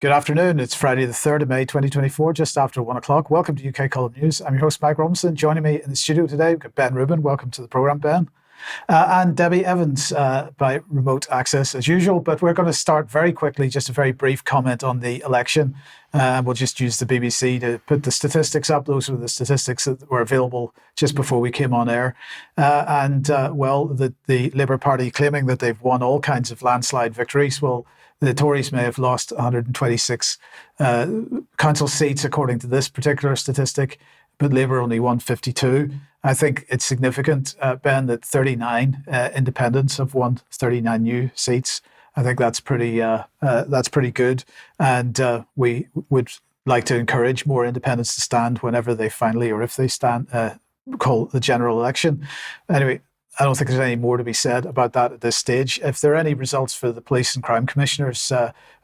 Good afternoon. It's Friday the 3rd of May 2024, just after 1 o'clock. Welcome to UK Column News. I'm your host, Mike Robinson. Joining me in the studio today, we've got Ben Rubin. Welcome to the programme, Ben. And Debi Evans by remote access as usual. But we're going to start very quickly, just a very brief comment on the election. We'll just use the BBC to put the statistics up. Those were the statistics that were available just before we came on air. The Labour Party claiming that they've won all kinds of landslide victories. Well, the Tories may have lost 126 council seats, according to this particular statistic, but Labour only won 52. I think it's significant, Ben, that 39 independents have won 39 new seats. I think that's pretty good, and we would like to encourage more independents to stand whenever they finally, or if they stand, call the general election. Anyway, I don't think there's any more to be said about that at this stage. If there are any results for the police and crime commissioners,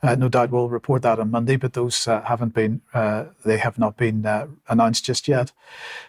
no doubt we'll report that on Monday, but those have not been announced just yet.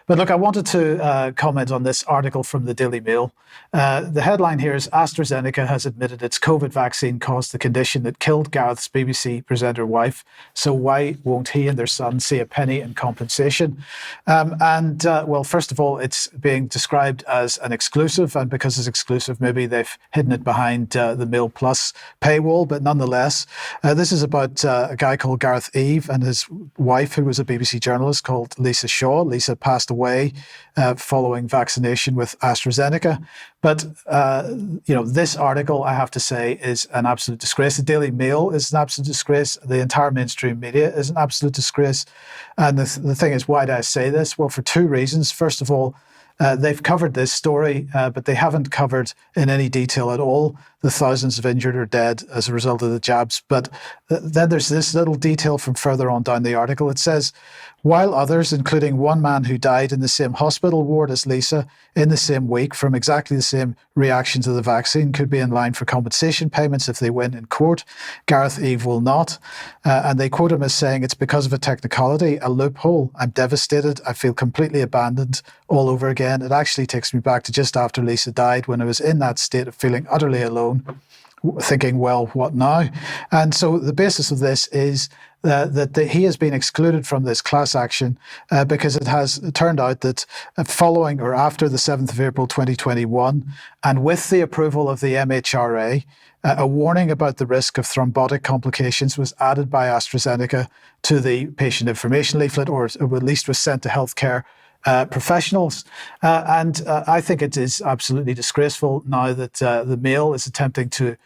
But look, I wanted to comment on this article from the Daily Mail. The headline here is AstraZeneca has admitted its COVID vaccine caused the condition that killed Gareth's BBC presenter wife. So why won't he and their son see a penny in compensation? Well, first of all, it's being described as an exclusive, and because it's exclusive, maybe they've hidden it behind the Mail Plus paywall. But nonetheless, this is about a guy called Gareth Eve and his wife, who was a BBC journalist called Lisa Shaw. Lisa passed away following vaccination with AstraZeneca. But, this article, I have to say, is an absolute disgrace. The Daily Mail is an absolute disgrace. The entire mainstream media is an absolute disgrace. And the thing is, why do I say this? Well, for two reasons. First of all, they've covered this story, but they haven't covered in any detail at all the thousands of injured or dead as a result of the jabs. But then there's this little detail from further on down the article. It says, while others, including one man who died in the same hospital ward as Lisa in the same week from exactly the same reaction to the vaccine, could be in line for compensation payments if they win in court, Gareth Eve will not. And they quote him as saying, it's because of a technicality, a loophole. I'm devastated. I feel completely abandoned all over again. It actually takes me back to just after Lisa died, when I was in that state of feeling utterly alone, thinking, well, what now? And so the basis of this is that he has been excluded from this class action because it has turned out that following or after the 7th of April 2021, and with the approval of the MHRA, a warning about the risk of thrombotic complications was added by AstraZeneca to the patient information leaflet, or at least was sent to healthcare professionals. I think it is absolutely disgraceful now that the Mail is attempting to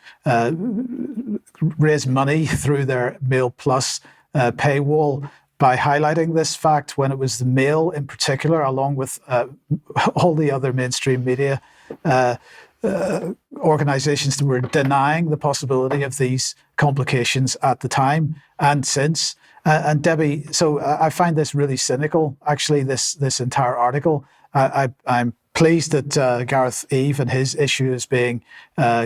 raise money through their Mail Plus paywall by highlighting this fact, when it was the Mail in particular, along with all the other mainstream media organizations that were denying the possibility of these complications at the time and since. And Debi, so I find this really cynical, actually, this entire article. I'm pleased that Gareth Eve and his issue is being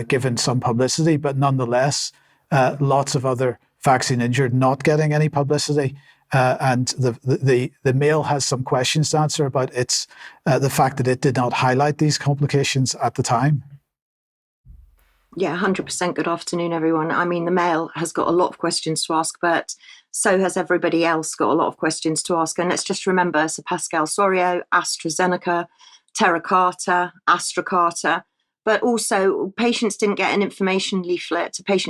given some publicity, but nonetheless, lots of other vaccine injured not getting any publicity. And the Mail has some questions to answer about the fact that it did not highlight these complications at the time. Yeah, 100%. Good afternoon, everyone. I mean, the Mail has got a lot of questions to ask, but so has everybody else got a lot of questions to ask. And let's just remember Sir Pascal Soriot, AstraZeneca, Terra Carta, Astra Carta, but also patients didn't get an patient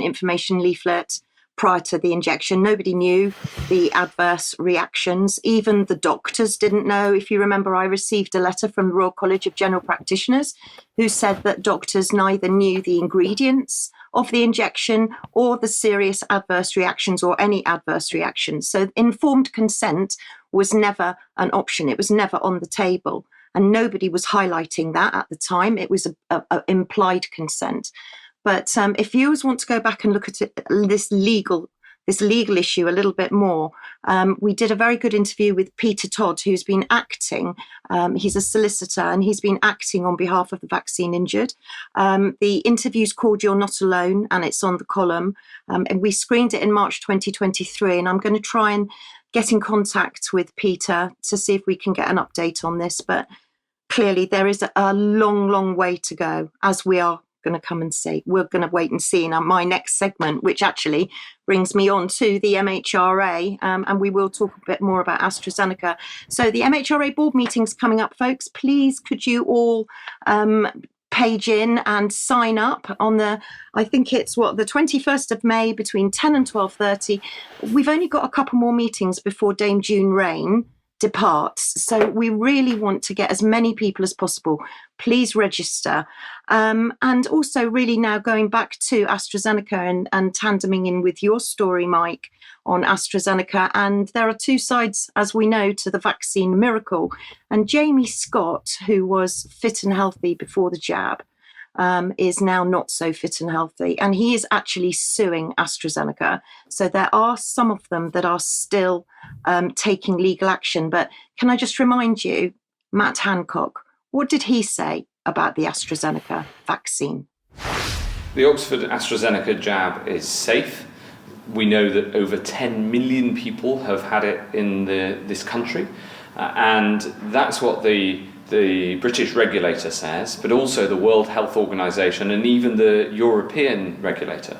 information leaflet prior to the injection. Nobody knew the adverse reactions. Even the doctors didn't know. If you remember, I received a letter from the Royal College of General Practitioners who said that doctors neither knew the ingredients of the injection or the serious adverse reactions or any adverse reactions. So informed consent was never an option. It was never on the table. And nobody was highlighting that at the time. It was a implied consent. But if viewers want to go back and look at this legal issue a little bit more, we did a very good interview with Peter Todd, who's been acting. He's a solicitor and he's been acting on behalf of the vaccine injured. The interview's called You're Not Alone, and it's on the column. And we screened it in March 2023. And I'm going to try and get in contact with Peter to see if we can get an update on this. But clearly there is a long, long way to go, as we are going to come and see. We're going to wait and see in my next segment, which actually brings me on to the MHRA, and we will talk a bit more about AstraZeneca. So the MHRA board meeting's coming up, folks. Please, could you all page in and sign up on I think it's the 21st of May between 10 and 12:30. We've only got a couple more meetings before Dame June Rain departs, so we really want to get as many people as possible. Please register, and also really now going back to AstraZeneca and tandeming in with your story, Mike, on AstraZeneca. And there are two sides, as we know, to the vaccine miracle. And Jamie Scott, who was fit and healthy before the jab, is now not so fit and healthy, and he is actually suing AstraZeneca. So there are some of them that are still taking legal action. But can I just remind you, Matt Hancock, what did he say about the AstraZeneca vaccine? The Oxford AstraZeneca jab is safe. We know that over 10 million people have had it in this country, and that's what the British regulator says, but also the World Health Organization and even the European regulator.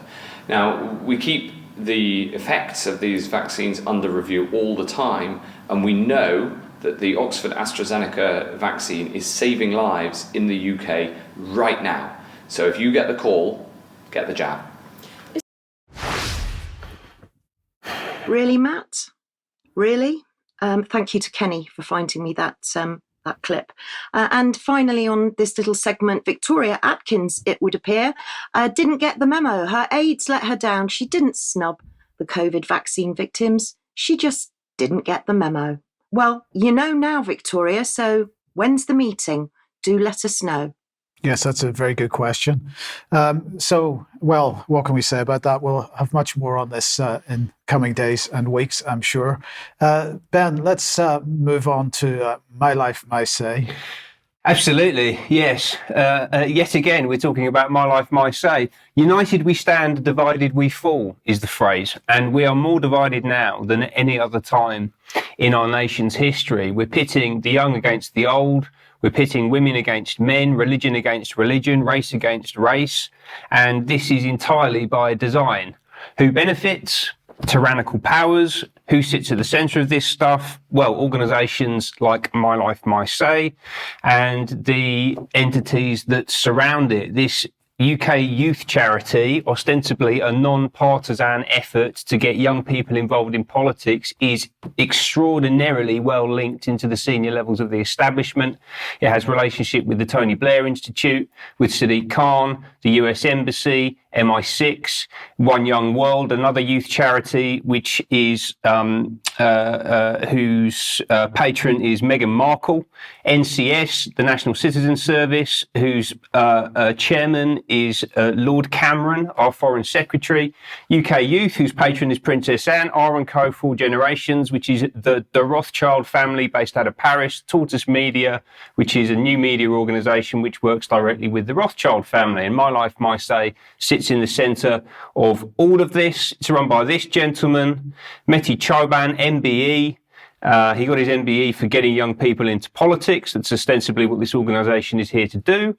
Now, we keep the effects of these vaccines under review all the time, and we know that the Oxford AstraZeneca vaccine is saving lives in the UK right now. So if you get the call, get the jab. Really, Matt? Really? Thank you to Kenny for finding me that clip. And finally, on this little segment, Victoria Atkins, it would appear, didn't get the memo. Her aides let her down. She didn't snub the COVID vaccine victims. She just didn't get the memo. Well, you know now, Victoria, so when's the meeting? Do let us know. Yes, that's a very good question. What can we say about that? We'll have much more on this in coming days and weeks, I'm sure. Ben, let's move on to My Life, My Say. Absolutely, yes. Yet again, we're talking about My Life, My Say. United we stand, divided we fall is the phrase. And we are more divided now than at any other time in our nation's history. We're pitting the young against the old. We're pitting women against men, religion against religion, race against race. And this is entirely by design. Who benefits? Tyrannical powers. Who sits at the centre of this stuff? Well, organisations like My Life, My Say, and the entities that surround it. This UK youth charity, ostensibly a non-partisan effort to get young people involved in politics, is extraordinarily well linked into the senior levels of the establishment. It has relationship with the Tony Blair Institute, with Sadiq Khan, the US Embassy, MI6, One Young World, another youth charity, which is whose patron is Meghan Markle, NCS, the National Citizen Service, whose chairman is Lord Cameron, our Foreign Secretary, UK Youth, whose patron is Princess Anne, R&Co 4 Generations, which is the Rothschild family based out of Paris, Tortoise Media, which is a new media organisation which works directly with the Rothschild family. And My Life, My Say sits in the centre of all of this. It's run by this gentleman, Mehdi Chauban, MBE. He got his MBE for getting young people into politics. That's ostensibly what this organisation is here to do.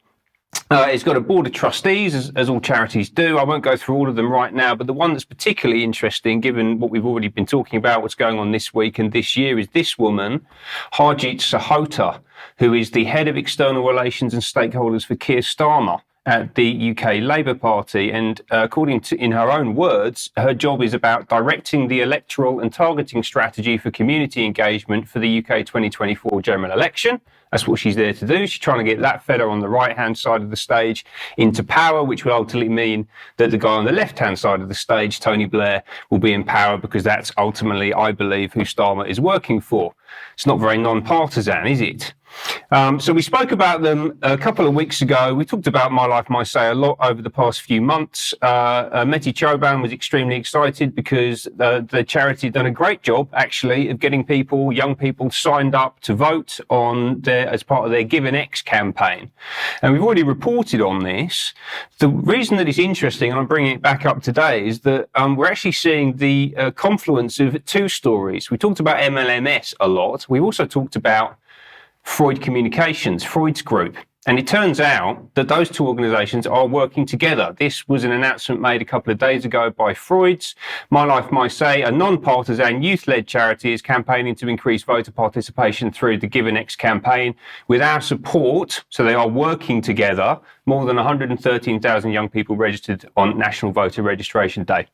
It's got a board of trustees, as all charities do. I won't go through all of them right now, but the one that's particularly interesting, given what we've already been talking about, what's going on this week and this year, is this woman, Harjit Sahota, who is the head of external relations and stakeholders for Keir Starmer at the UK Labour Party. And according to, in her own words, her job is about directing the electoral and targeting strategy for community engagement for the UK 2024 general election. That's what she's there to do. She's trying to get that fella on the right-hand side of the stage into power, which will ultimately mean that the guy on the left-hand side of the stage, Tony Blair, will be in power, because that's ultimately, I believe, who Starmer is working for. It's not very non-partisan, is it? So we spoke about them a couple of weeks ago. We talked about My Life, My Say a lot over the past few months. Mehdi Chauban was extremely excited because the charity had done a great job, actually, of getting people, young people, signed up to vote on as part of their Give an X campaign. And we've already reported on this. The reason that it's interesting, and I'm bringing it back up today, is that we're actually seeing the confluence of two stories. We talked about MLMS a lot. We've also talked about Freud Communications, Freud's group. And it turns out that those two organisations are working together. This was an announcement made a couple of days ago by Freud's. My Life, My Say, a non-partisan youth-led charity, is campaigning to increase voter participation through the GiveNext campaign. With our support, so they are working together, more than 113,000 young people registered on National Voter Registration Day.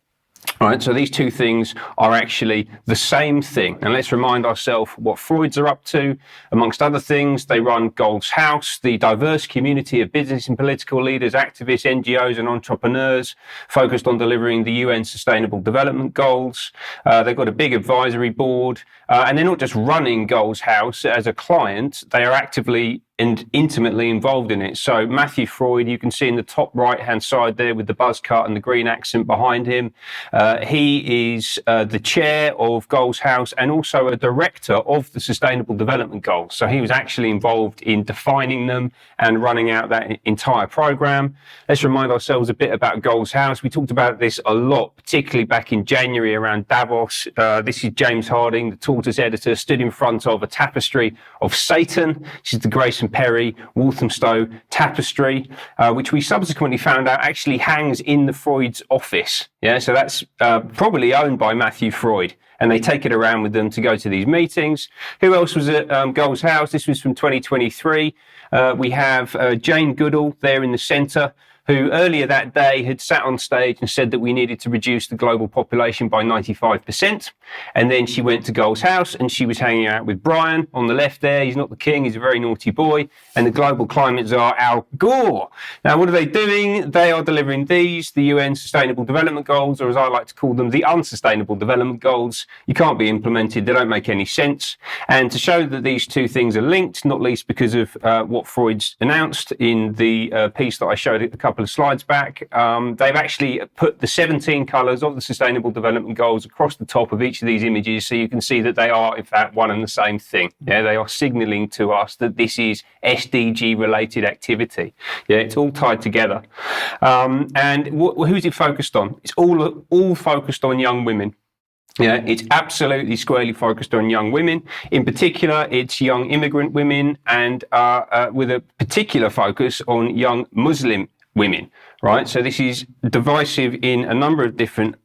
Right, so these two things are actually the same thing. And let's remind ourselves what Freud's are up to. Amongst other things, they run Gold's House, the diverse community of business and political leaders, activists, NGOs and entrepreneurs focused on delivering the UN Sustainable Development Goals. They've got a big advisory board, and they're not just running Gold's House as a client, they are actively and intimately involved in it. So Matthew Freud, you can see in the top right-hand side there with the buzz cut and the green accent behind him. He is the chair of Gold's House and also a director of the Sustainable Development Goals. So he was actually involved in defining them and running out that entire program. Let's remind ourselves a bit about Gold's House. We talked about this a lot, particularly back in January around Davos. This is James Harding, the tortoise editor, stood in front of a tapestry of Satan. This is the Grace and Perry Walthamstow tapestry, which we subsequently found out actually hangs in the Freud's office. Yeah, so that's probably owned by Matthew Freud, and they take it around with them to go to these meetings. Who else was at Gold's House? This was from 2023. We have Jane Goodall there in the centre, who earlier that day had sat on stage and said that we needed to reduce the global population by 95%. And then she went to Gold's House and she was hanging out with Brian on the left there. He's not the king, he's a very naughty boy. And the global climate czar, Al Gore. Now, what are they doing? They are delivering these, the UN Sustainable Development Goals, or as I like to call them, the Unsustainable Development Goals. You can't be implemented, they don't make any sense. And to show that these two things are linked, not least because of what Freud's announced in the piece that I showed a couple of slides back, they've actually put the 17 colours of the Sustainable Development Goals across the top of each of these images, so you can see that they are, in fact, one and the same thing. Yeah, they are signalling to us that this is SDG-related activity. Yeah, it's all tied together. And who's it focused on? It's all focused on young women. Yeah, it's absolutely squarely focused on young women. In particular, it's young immigrant women, and with a particular focus on young Muslim women, right? So this is divisive in a number of different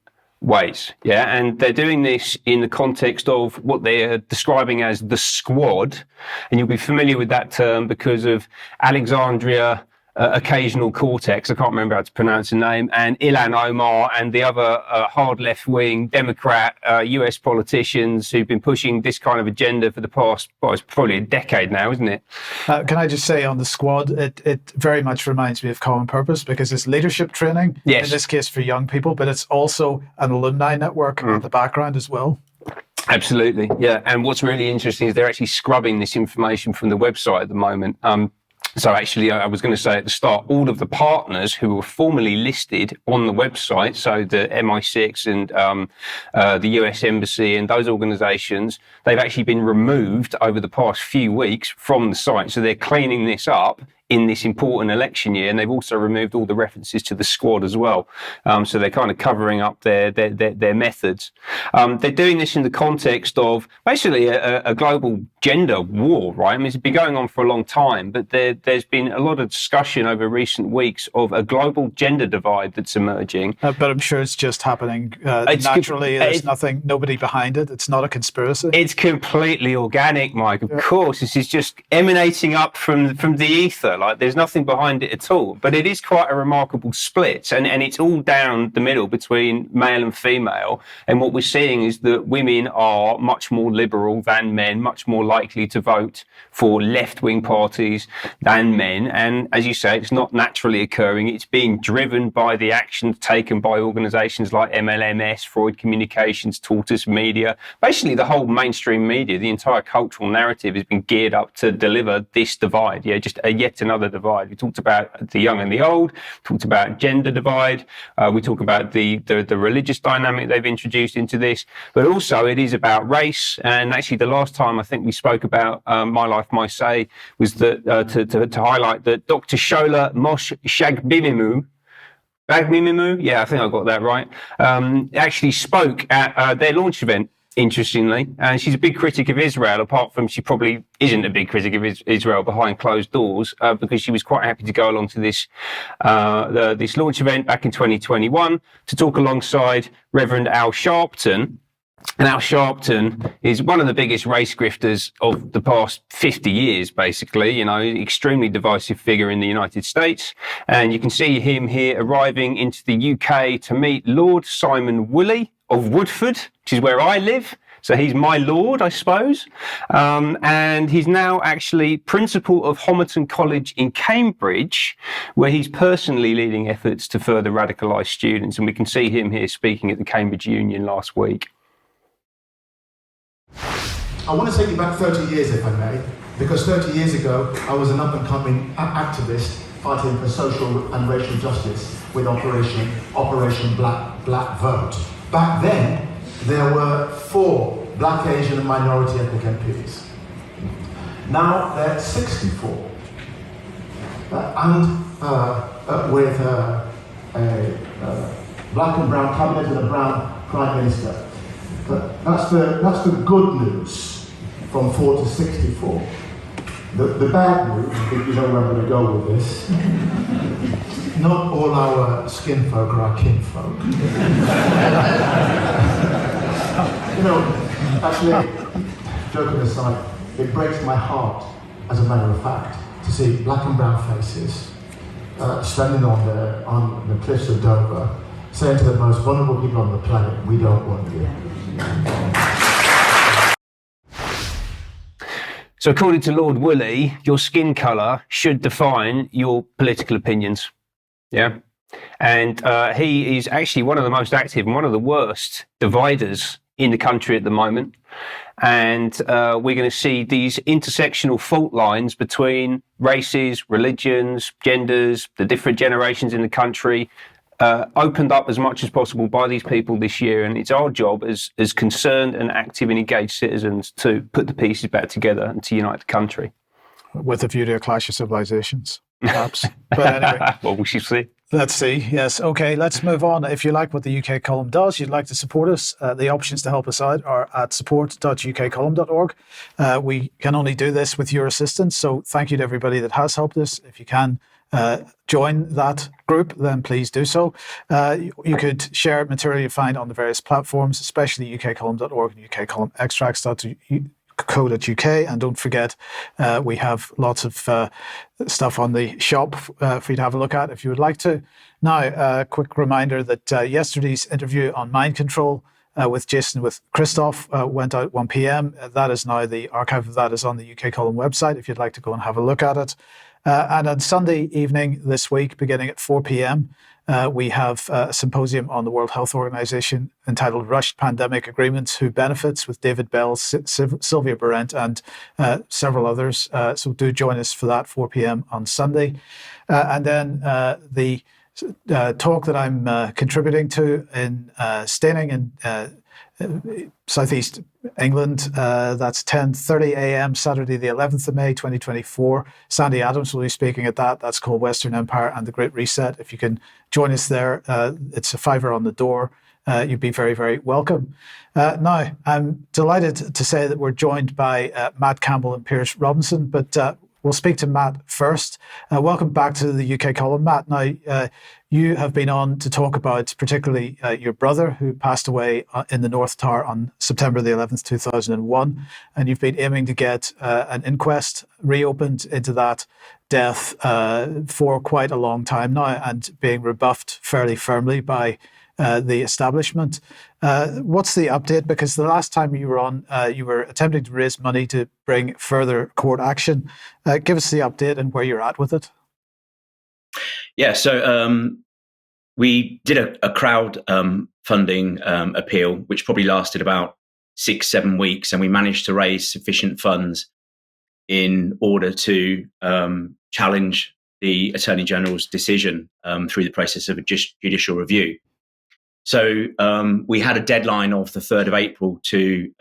ways, yeah? And they're doing this in the context of what they're describing as the squad. And you'll be familiar with that term because of Alexandria Occasional Cortex, I can't remember how to pronounce the name, and Ilhan Omar and the other hard left-wing Democrat US politicians who've been pushing this kind of agenda for the past, well, it's probably a decade now, isn't it? Can I just say on the squad, it very much reminds me of Common Purpose because it's leadership training, yes, in this case for young people, but it's also an alumni network in the background as well. Absolutely, yeah. And what's really interesting is they're actually scrubbing this information from the website at the moment. So actually, I was going to say at the start, all of the partners who were formerly listed on the website, so the MI6 and the US Embassy and those organisations, they've actually been removed over the past few weeks from the site. So they're cleaning this up in this important election year, and they've also removed all the references to the squad as well. So they're kind of covering up their methods. They're doing this in the context of basically a global gender war, right? I mean, it's been going on for a long time, but there's been a lot of discussion over recent weeks of a global gender divide that's emerging. But I'm sure it's just happening naturally. There's nobody behind it. It's not a conspiracy. It's completely organic, Mike. Of course, this is just emanating up from the ether. Like there's nothing behind it at all, but it is quite a remarkable split, and it's all down the middle between male and female. And what we're seeing is that women are much more liberal than men, much more likely to vote for left-wing parties than men. And as you say, it's not naturally occurring. It's being driven by the actions taken by organisations like MLMS, Freud Communications, Tortoise Media. Basically, the whole mainstream media, the entire cultural narrative has been geared up to deliver this divide. Yeah, just yet another divide. We talked about the young and the old, talked about gender divide, we talk about the religious dynamic they've introduced into this, but also it is about race. And actually the last time I think we spoke about My Life, My Say was that to highlight that Dr. Shola Moshe Shagbimimu, yeah, I think I got that right, actually spoke at their launch event interestingly. And she's a big critic of Israel, apart from she probably isn't a big critic of Israel behind closed doors, because she was quite happy to go along to this this launch event back in 2021 to talk alongside Reverend Al Sharpton. And Al Sharpton is one of the biggest race grifters of the past 50 years, basically, extremely divisive figure in the United States. And you can see him here arriving into the UK to meet Lord Simon Woolley of Woodford, which is where I live. So he's my lord, I suppose. And he's now actually principal of Homerton College in Cambridge, where he's personally leading efforts to further radicalise students. And we can see him here speaking at the Cambridge Union last week. I want to take you back 30 years, if I may, because 30 years ago, I was an up-and-coming activist fighting for social and racial justice with Operation Black Vote. Back then, there were 4 Black, Asian and minority ethnic MPs. Now, there are 64. With a black and brown cabinet and a brown prime minister. But that's the good news from 4 to 64. The bad news, I think you know where I'm going to go with this. Not all our skin folk are our kinfolk. Actually, joking aside, it breaks my heart, as a matter of fact, to see black and brown faces standing on the cliffs of Dover, saying to the most vulnerable people on the planet, we don't want you. So according to Lord Woolley, your skin colour should define your political opinions. Yeah. And he is actually one of the most active and one of the worst dividers in the country at the moment. And we're going to see these intersectional fault lines between races, religions, genders, the different generations in the country opened up as much as possible by these people this year. And it's our job as concerned and active and engaged citizens to put the pieces back together and to unite the country. With a view to a clash of civilizations, perhaps. But anyway. Well, we should see. Let's see. Yes. Okay, let's move on. If you like what the UK column does, you'd like to support us, the options to help us out are at support.ukcolumn.org. We can only do this with your assistance, so thank you to everybody that has helped us. If you can join that group, then please do so. You could share material you find on the various platforms, especially ukcolumn.org and ukcolumnextracts.co.uk. And don't forget, we have lots of stuff on the shop for you to have a look at if you would like to. Now, a quick reminder that yesterday's interview on mind control with Jason, with Christoph, went out 1 p.m. That is now, the archive of that is on the UK Column website if you'd like to go and have a look at it. And on Sunday evening this week, beginning at 4 p.m., we have a symposium on the World Health Organization entitled Rushed Pandemic Agreements, Who Benefits, with David Bell, Sylvia Berendt, and several others. So do join us for that, 4 p.m. on Sunday. And then the talk that I'm contributing to in Staining in Southeast England, that's 10:30 a.m. Saturday the 11th of May 2024. Sandy Adams will be speaking at that. That's called Western Empire and the Great Reset. If you can join us there, it's a $5 on the door. You'd be very, very welcome. Now, I'm delighted to say that we're joined by Matt Campbell and Piers Robinson, but we'll speak to Matt first. Welcome back to the UK column, Matt. Now, you have been on to talk about particularly your brother who passed away in the North Tower on September the 11th, 2001. And you've been aiming to get an inquest reopened into that death for quite a long time now, and being rebuffed fairly firmly by the establishment. What's the update? Because the last time you were on, you were attempting to raise money to bring further court action. Give us the update and where you're at with it. Yeah, so we did a crowd funding appeal, which probably lasted about 6-7 weeks, and we managed to raise sufficient funds in order to challenge the Attorney General's decision through the process of a judicial review. So we had a deadline of the 3rd of April to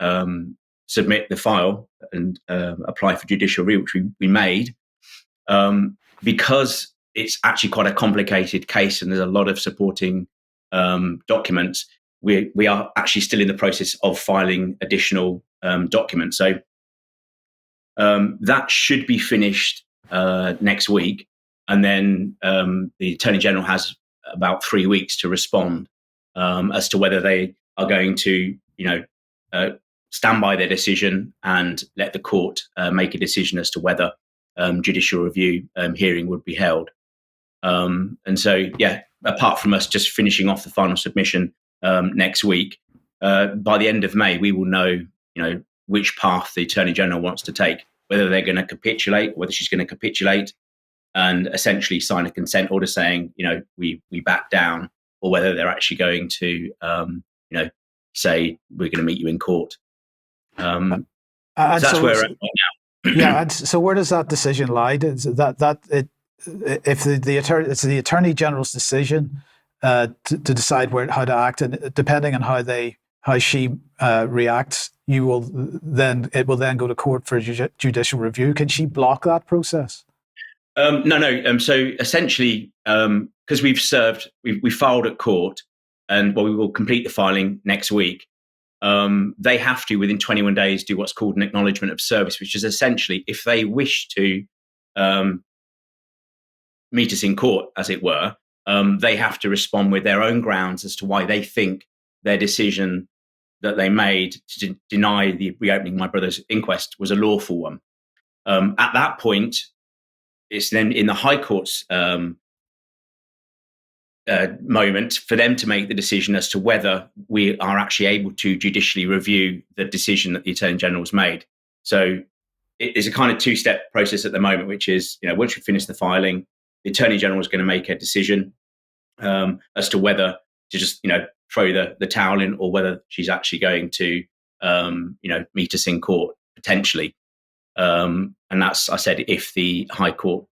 submit the file and apply for judicial review, which we made. Because it's actually quite a complicated case and there's a lot of supporting documents, we are actually still in the process of filing additional documents. So that should be finished next week, and then the Attorney General has about 3 weeks to respond as to whether they are going to, stand by their decision and let the court make a decision as to whether judicial review hearing would be held. And so, apart from us just finishing off the final submission next week, by the end of May, we will know, which path the Attorney General wants to take, whether they're going to capitulate, whether she's going to capitulate and essentially sign a consent order saying, we back down, or whether they're actually going to, say we're going to meet you in court. So that's where we're at right now. Yeah. And so where does that decision lie? Is that if the attorney, it's the Attorney General's decision to decide how to act, and depending on how she reacts, it will then go to court for judicial review. Can she block that process? No. So essentially, because we filed at court, and we will complete the filing next week. They have to, within 21 days, do what's called an acknowledgement of service, which is essentially if they wish to meet us in court, as it were, they have to respond with their own grounds as to why they think their decision that they made to deny the reopening my brother's inquest was a lawful one. At that point, it's then in the High Court's moment for them to make the decision as to whether we are actually able to judicially review the decision that the Attorney General has made. So it is a kind of two-step process at the moment, which is, once we finish the filing, the Attorney General is going to make a decision as to whether to just, throw the towel in, or whether she's actually going to, meet us in court potentially. And that's, I said, if the High Court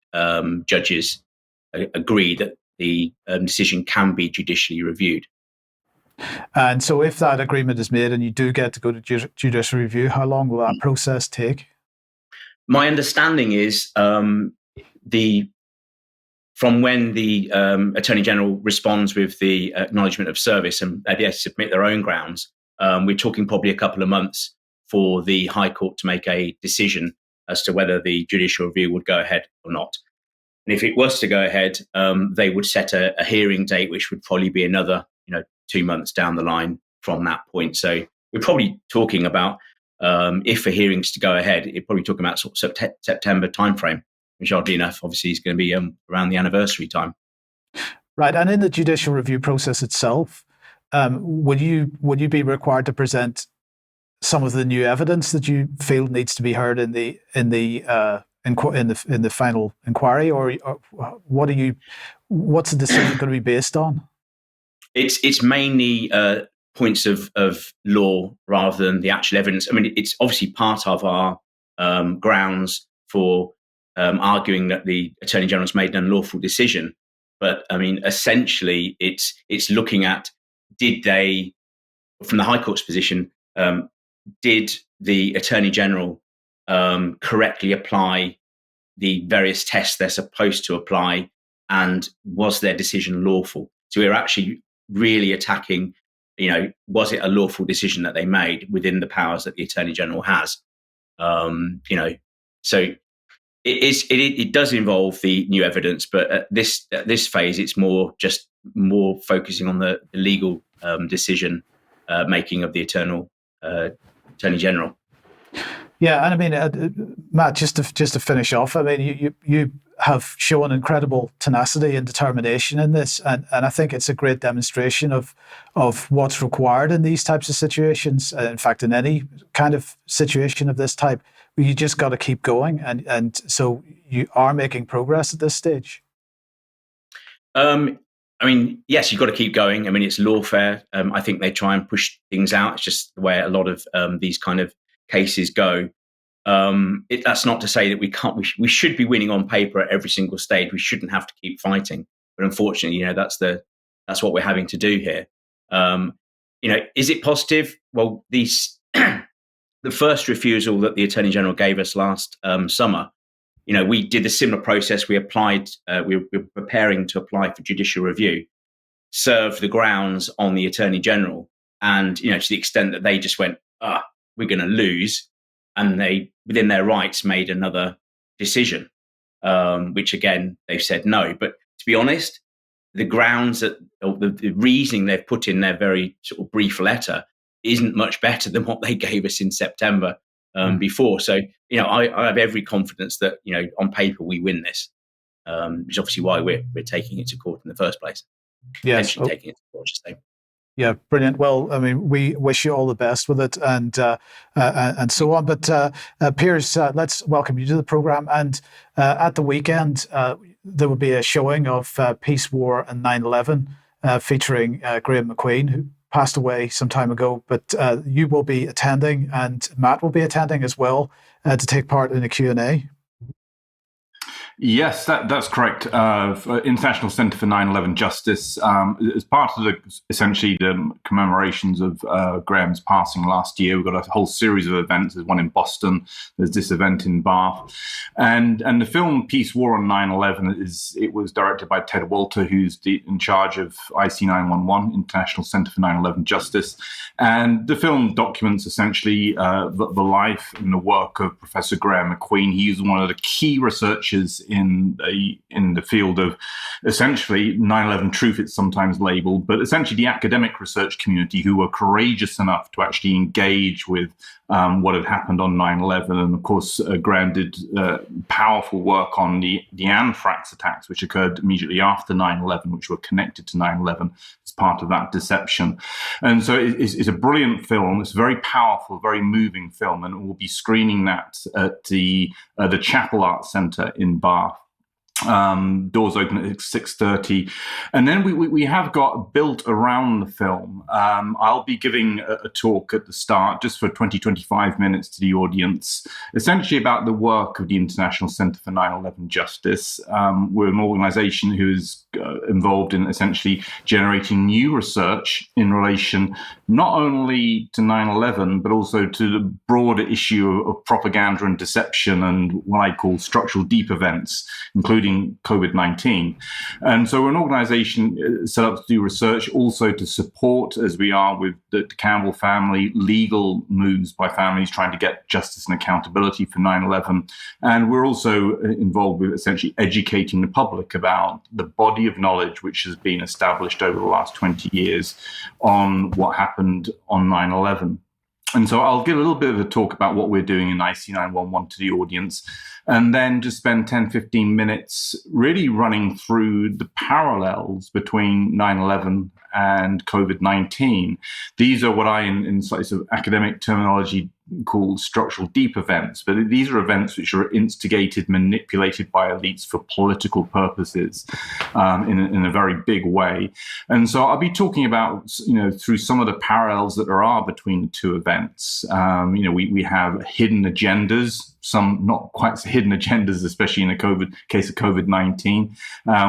judges agree that the decision can be judicially reviewed. And so if that agreement is made and you do get to go to judicial review, how long will that process take? My understanding is from when the Attorney General responds with the acknowledgement of service and they submit their own grounds, we're talking probably a couple of months for the High Court to make a decision as to whether the judicial review would go ahead or not. And if it was to go ahead, they would set a hearing date, which would probably be another, 2 months down the line from that point. So we're probably talking about, if a hearing's to go ahead, you're probably talking about sort of September timeframe, which oddly enough, obviously, is going to be around the anniversary time. Right. And in the judicial review process itself, would you be required to present some of the new evidence that you feel needs to be heard in the final inquiry, or what's the decision going to be based on? It's mainly points of law rather than the actual evidence. I mean, it's obviously part of our grounds for arguing that the Attorney General's made an unlawful decision. But I mean, essentially, it's looking at, did they, from the High Court's position, did the Attorney General correctly apply the various tests they're supposed to apply, and was their decision lawful? So we're actually really attacking, was it a lawful decision that they made within the powers that the Attorney General has? So it does involve the new evidence, but at this phase, it's more focusing on the legal decision making of the Attorney General. Yeah, and I mean, Matt, just to finish off, I mean, you have shown incredible tenacity and determination in this, and I think it's a great demonstration of what's required in these types of situations. In fact, in any kind of situation of this type, you just got to keep going, and so you are making progress at this stage. I mean, yes, you've got to keep going. I mean, it's lawfare. I think they try and push things out. It's just the way a lot of these kind of cases go. That's not to say that we can't. We should be winning on paper at every single stage. We shouldn't have to keep fighting. But unfortunately, that's what we're having to do here. Is it positive? Well, the first refusal that the Attorney General gave us last summer, we did a similar process. We applied. We were preparing to apply for judicial review. serve the grounds on the Attorney General. And, to the extent that they just went, we're going to lose. And they, within their rights, made another decision, which again, they've said no. But to be honest, the grounds or the reasoning they've put in their very sort of brief letter isn't much better than what they gave us in September before. So, I have every confidence that, on paper, we win this, which is obviously why we're taking it to court in the first place. Yes. Taking it to court, I should say. Yeah, brilliant. Well, I mean, we wish you all the best with it and so on. But Piers, let's welcome you to the program. And at the weekend, there will be a showing of Peace, War and 9/11 featuring Graham McQueen, who passed away some time ago. But you will be attending, and Matt will be attending as well to take part in a Q&A. Yes, that's correct. International Centre for 9/11 Justice, as part of essentially the commemorations of Graham's passing last year, we've got a whole series of events. There's one in Boston, there's this event in Bath, and the film Peace, War on 9/11 it was directed by Ted Walter, who's in charge of IC 911, International Centre for 9/11 Justice, and the film documents essentially the life and the work of Professor Graham McQueen. He's one of the key researchers in the field of essentially 9/11 truth, it's sometimes labeled, but essentially the academic research community who were courageous enough to actually engage with what had happened on 9/11. And of course, Graham did powerful work on the anthrax attacks, which occurred immediately after 9/11, which were connected to 9/11 as part of that deception. And so it's a brilliant film. It's a very powerful, very moving film, and we'll be screening that at the Chapel Arts Centre in Bath. Doors open at 6:30, and then we have got built around the film. I'll be giving a talk at the start, just for 20-25 minutes to the audience, essentially about the work of the International Centre for 9/11 Justice. We're an organisation who is involved in essentially generating new research in relation not only to 9/11 but also to the broader issue of propaganda and deception and what I call structural deep events, including COVID-19. And so we're an organisation set up to do research, also to support, as we are with the Campbell family, legal moves by families trying to get justice and accountability for 9/11. And we're also involved with essentially educating the public about the body of knowledge which has been established over the last 20 years on what happened on 9/11. And so I'll give a little bit of a talk about what we're doing in IC 911 to the audience, and then just spend 10-15 minutes really running through the parallels between 9/11 and COVID-19. These are what I, in sort of academic terminology, called structural deep events, but these are events which are instigated, manipulated by elites for political purposes in a very big way. And so I'll be talking about, through some of the parallels that there are between the two events. We have hidden agendas, some not quite so hidden agendas, especially in the case of COVID-19.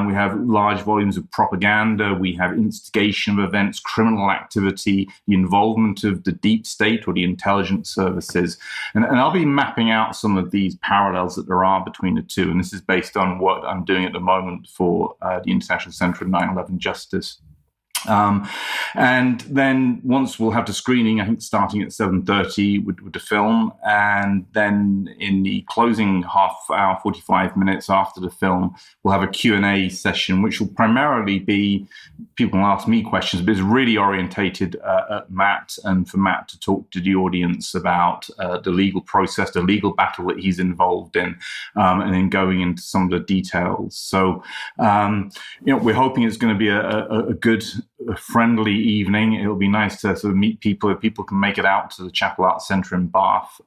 We have large volumes of propaganda. We have instigation of events, criminal activity, the involvement of the deep state or the intelligence services. And I'll be mapping out some of these parallels that there are between the two. And this is based on what I'm doing at the moment for the International Centre for 9/11 Justice. And then once we'll have the screening, I think starting at 7:30 with the film, and then in the closing half hour, 45 minutes after the film, we'll have a Q&A session, which will primarily be, people can ask me questions, but it's really orientated at Matt, and for Matt to talk to the audience about the legal process, the legal battle that he's involved in, and then going into some of the details. So, we're hoping it's going to be a good, friendly evening. It'll be nice to sort of meet people if people can make it out to the Chapel Arts Centre in Bath.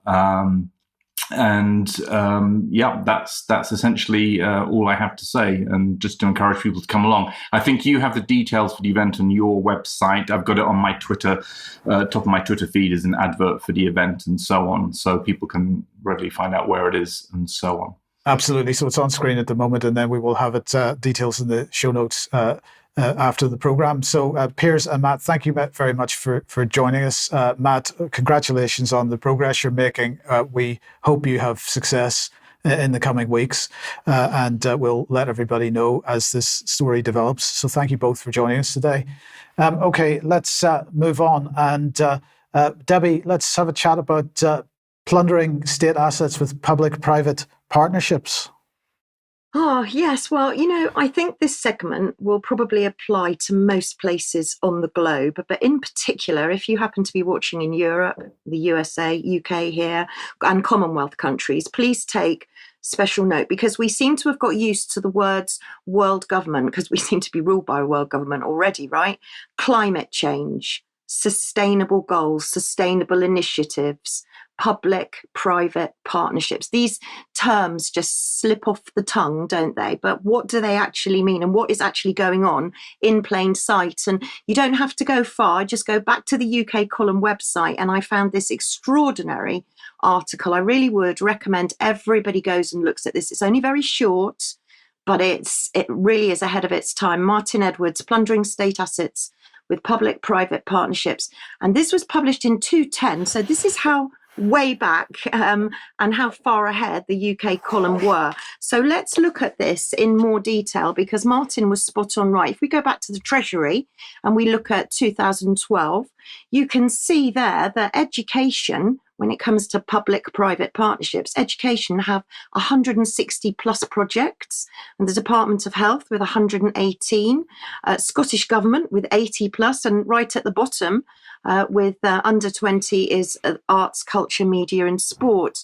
That's essentially all I have to say, and just to encourage people to come along. I think you have the details for the event on your website. I've got it on my Twitter, top of my Twitter feed is an advert for the event and so on, so people can readily find out where it is and so on. Absolutely. So it's on screen at the moment, and then we will have it details in the show notes after the program. So Piers and Matt, thank you very much for joining us. Matt, congratulations on the progress you're making. We hope you have success in the coming weeks, and we'll let everybody know as this story develops. So thank you both for joining us today. Okay, let's move on. And Debi, let's have a chat about plundering state assets with public-private partnerships. Oh, yes. Well, I think this segment will probably apply to most places on the globe. But in particular, if you happen to be watching in Europe, the USA, UK here, and Commonwealth countries, please take special note, because we seem to have got used to the words world government, because we seem to be ruled by a world government already, right? Climate change, sustainable goals, sustainable initiatives, public-private partnerships. These terms just slip off the tongue, don't they? But what do they actually mean, and what is actually going on in plain sight? And you don't have to go far, just go back to the UK Column website, and I found this extraordinary article. I really would recommend everybody goes and looks at this. It's only very short, but it really is ahead of its time. Martin Edwards, Plundering State Assets with Public-Private Partnerships. And this was published in 2010. So this is how way back and how far ahead the UK Column were. So let's look at this in more detail, because Martin was spot on right. If we go back to the Treasury and we look at 2012, you can see there that education, when it comes to public-private partnerships, education have 160 plus projects, and the Department of Health with 118, Scottish Government with 80 plus, and right at the bottom with under 20 is arts, culture, media and sport.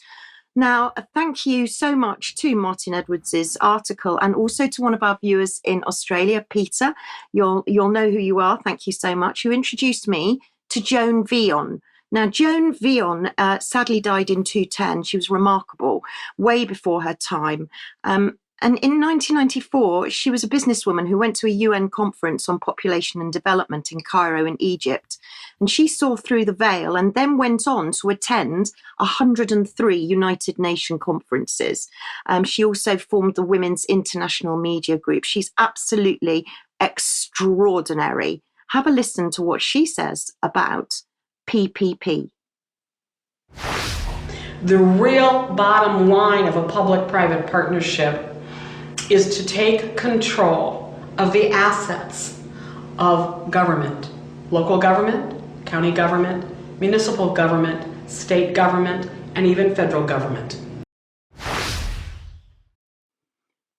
Now, thank you so much to Martin Edwards's article, and also to one of our viewers in Australia, Peter. You'll know who you are. Thank you so much. Who introduced me to Joan Vion. Now, Joan Vion sadly died in 2010. She was remarkable, way before her time. And in 1994, she was a businesswoman who went to a UN conference on population and development in Cairo in Egypt. And she saw through the veil and then went on to attend 103 United Nations conferences. She also formed the Women's International Media Group. She's absolutely extraordinary. Have a listen to what she says about PPP. The real bottom line of a public-private partnership is to take control of the assets of government, local government, county government, municipal government, state government, and even federal government.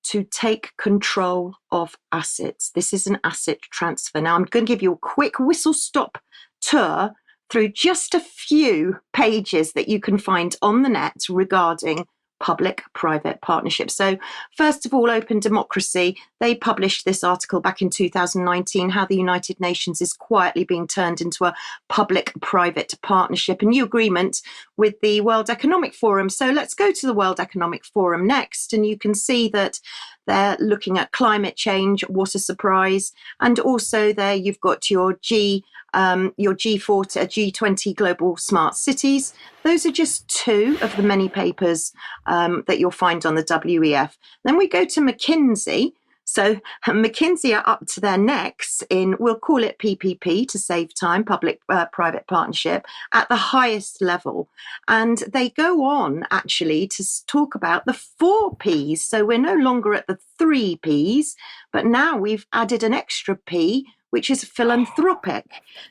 To take control of assets. This is an asset transfer. Now, I'm going to give you a quick whistle-stop tour through just a few pages that you can find on the net regarding public-private partnerships. So first of all, Open Democracy, they published this article back in 2019, how the United Nations is quietly being turned into a public-private partnership, a new agreement with the World Economic Forum. So let's go to the World Economic Forum next, and you can see that they're looking at climate change. What a surprise. And also there you've got your G40, G20 Global Smart Cities. Those are just two of the many papers that you'll find on the WEF. Then we go to McKinsey. So McKinsey are up to their necks in, we'll call it PPP to save time, public-private partnership, at the highest level. And they go on actually to talk about the 4 Ps. So we're no longer at the 3 Ps, but now we've added an extra P, which is philanthropic.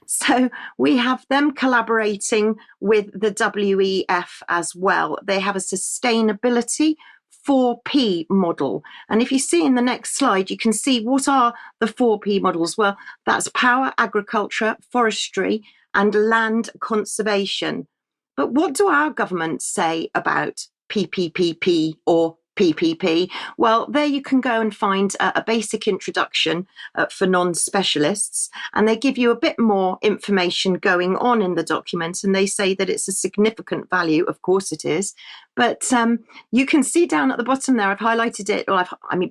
So we have them collaborating with the WEF as well. They have a sustainability 4P model. And if you see in the next slide, you can see what are the 4P models. Well, that's power, agriculture, forestry, and land conservation. But what do our governments say about PPPP or PPP? Well, there you can go and find a basic introduction for non-specialists, and they give you a bit more information going on in the document, and they say that it's a significant value. Of course it is, but you can see down at the bottom there, I've highlighted it, or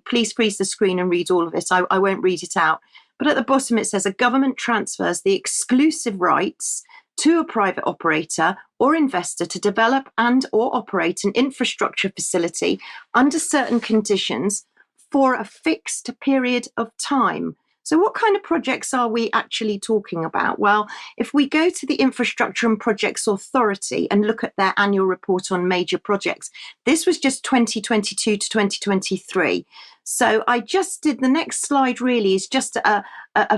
please freeze the screen and read all of it. I won't read it out, but at the bottom it says a government transfers the exclusive rights to a private operator or investor to develop and or operate an infrastructure facility under certain conditions for a fixed period of time. So what kind of projects are we actually talking about? Well, if we go to the Infrastructure and Projects Authority and look at their annual report on major projects, this was just 2022 to 2023. So I just did, the next slide really is just a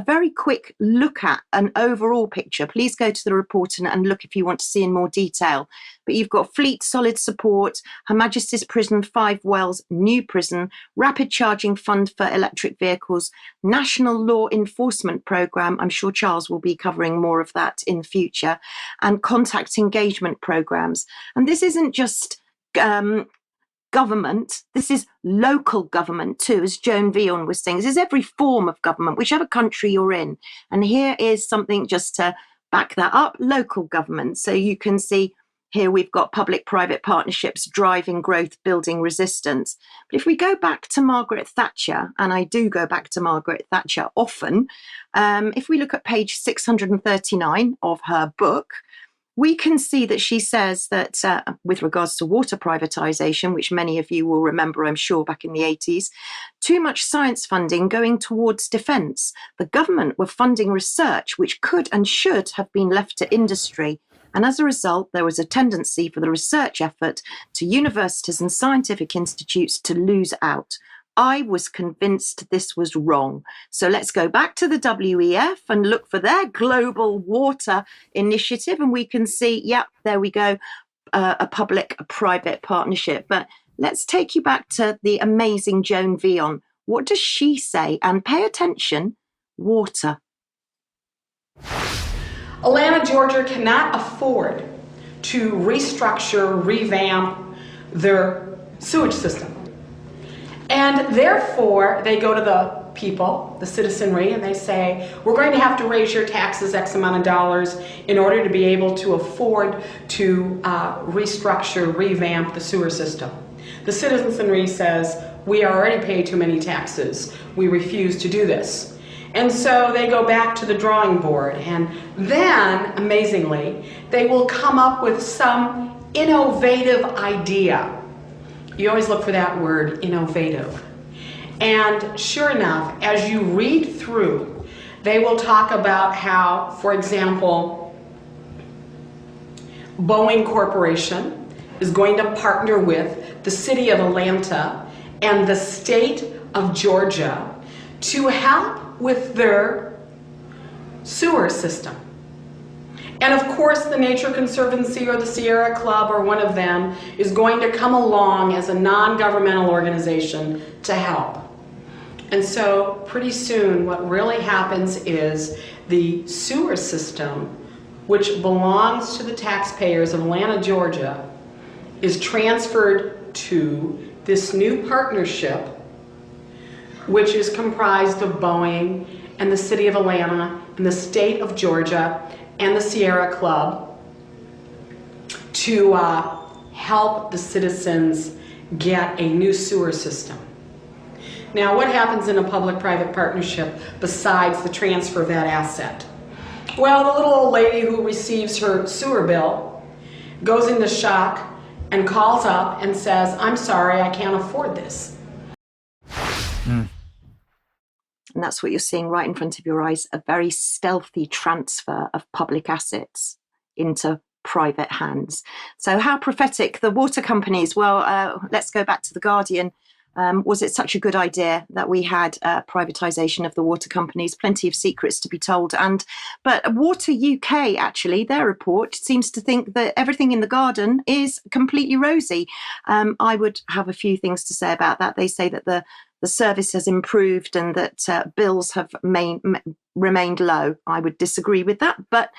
very quick look at an overall picture. Please go to the report and look if you want to see in more detail. But you've got Fleet Solid Support, Her Majesty's Prison 5 Wells New Prison, Rapid Charging Fund for Electric Vehicles, National Law Enforcement Programme, I'm sure Charles will be covering more of that in the future, and contact engagement programmes. And this isn't just government, this is local government too, as Joan Vion was saying. This is every form of government, whichever country you're in. And here is something just to back that up, local government. So you can see here we've got public-private partnerships driving growth, building resistance. But if we go back to Margaret Thatcher, and I do go back to Margaret Thatcher often, if we look at page 639 of her book, we can see that she says that with regards to water privatisation, which many of you will remember, I'm sure, back in the 80s, too much science funding going towards defence. The government were funding research which could and should have been left to industry. And as a result, there was a tendency for the research effort to universities and scientific institutes to lose out. I was convinced this was wrong. So let's go back to the WEF and look for their global water initiative. And we can see, yep, there we go, a public-private partnership. But let's take you back to the amazing Joan Vion. What does she say? And pay attention, water. Atlanta, Georgia cannot afford to restructure, revamp their sewage system. And therefore, they go to the people, the citizenry, and they say, we're going to have to raise your taxes X amount of dollars in order to be able to afford to restructure, revamp the sewer system. The citizenry says, we already pay too many taxes. We refuse to do this. And so they go back to the drawing board, and then, amazingly, they will come up with some innovative idea. You always look for that word, innovative. And sure enough, as you read through, they will talk about how, for example, Boeing Corporation is going to partner with the city of Atlanta and the state of Georgia to help with their sewer system. And of course, the Nature Conservancy or the Sierra Club or one of them is going to come along as a non-governmental organization to help. And so pretty soon what really happens is the sewer system, which belongs to the taxpayers of Atlanta, Georgia, is transferred to this new partnership, which is comprised of Boeing and the city of Atlanta and the state of Georgia and the Sierra Club to help the citizens get a new sewer system. Now, what happens in a public-private partnership besides the transfer of that asset? Well, the little old lady who receives her sewer bill goes into shock and calls up and says, I'm sorry, I can't afford this. And that's what you're seeing right in front of your eyes, a very stealthy transfer of public assets into private hands. So how prophetic. The water companies, well, let's go back to The Guardian. Was it such a good idea that we had privatisation of the water companies? Plenty of secrets to be told. But Water UK, actually, their report seems to think that everything in the garden is completely rosy. I would have a few things to say about that. They say that the service has improved and that bills have remained low. I would disagree with that, but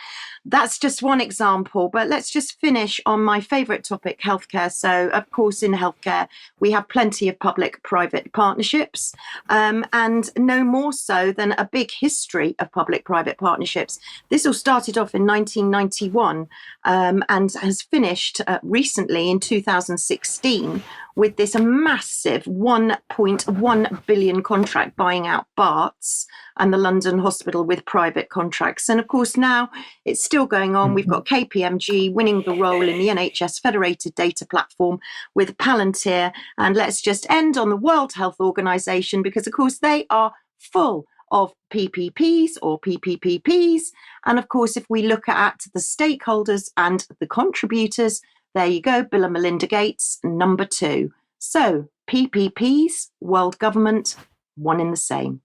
that's just one example. But let's just finish on my favourite topic, healthcare. So, of course, in healthcare, we have plenty of public-private partnerships, and no more so than a big history of public-private partnerships. This all started off in 1991 and has finished recently in 2016 with this massive 1.1 billion contract buying out Barts and the London Hospital with private contracts. And of course, now it's still going on. We've got KPMG winning the role in the NHS Federated Data Platform with Palantir. And let's just end on the World Health Organization, because of course they are full of PPPs or PPPPs. And of course, if we look at the stakeholders and the contributors, there you go, Bill and Melinda Gates, number 2. So PPPs, world government, one in the same.